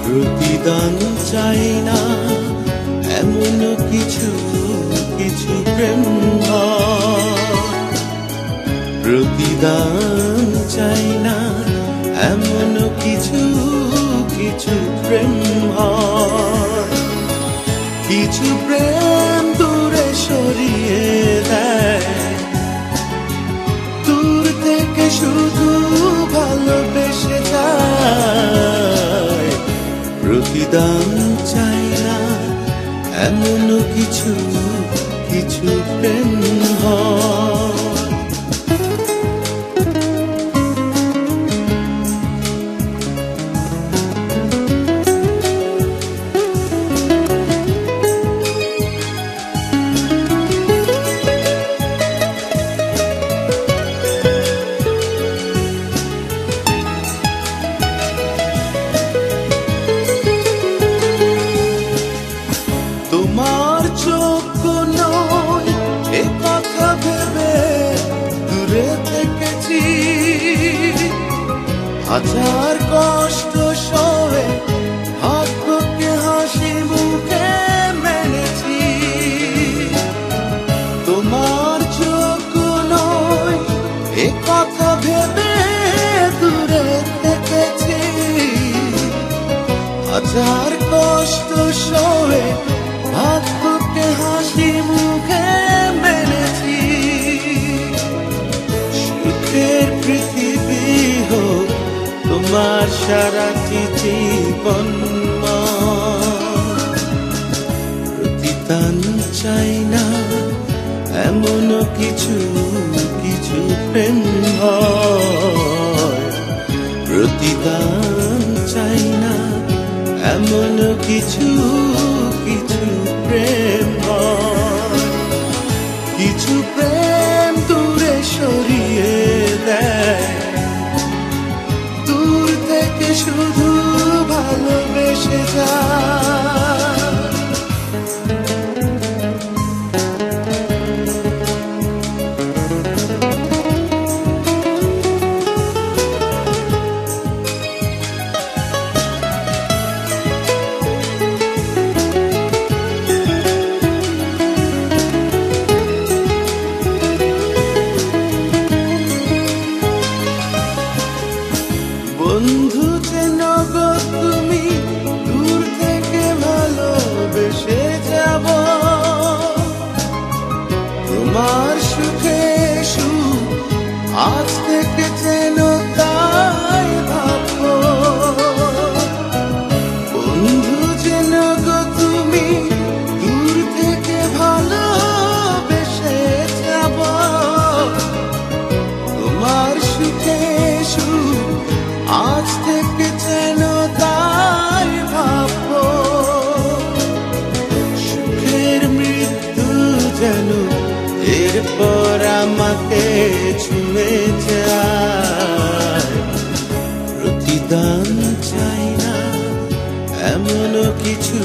প্রতিদান চাই না এমন কিছু কিছু প্রেম হয়। প্রতিদান চাই না এমন কিছু কিছু প্রেম হয়। কিছু প্রেম দূরে সরিয়ে দেয়, দূর থেকে শুধু ভালোবেসে যায়। প্রতিদান চাই না এমন কিছু কিছু প্রেম হয়। তোমার চোখ নয় এ কথা ভেবে দূরে থেকেছি, হাজার কষ্ট সয়ে ভাগ্যকে হাসি মুখে মেনেছি। তোমার চোখ নয় এ কথা ভেবে দূরে থেকেছি, হাজার কষ্ট সয়ে ভাগ্যকে হাসি মুখে মেনেছি। সুখের পৃথিবী হোক তোমার সারাটি জীবন। প্রতিদান চাই না এমন কিছু কিছু প্রেম হয়। প্রতিদান চাই না এমন কিছু কিছু প্রেম হয়। কিছু প্রেম দূরে সরিয়ে দেয়, দূর থেকে শুধু ভালোবেসে যায়। বন্ধু যেন গো তুমি দূর থেকে ভালোবেসে যাব, তোমার সুখে সুখ আজ থেকে যেন তাই ভাবো। বন্ধু যেন গো তুমি দূর থেকে ভালোবেসে যাব, তোমার সুখে সুখ আজ থেকে যেন তাই ভাবো। সুখের মৃত্যু যেন এরপর আমাকে ছুঁয়ে যায়। প্রতিদান চাই না এমন কিছু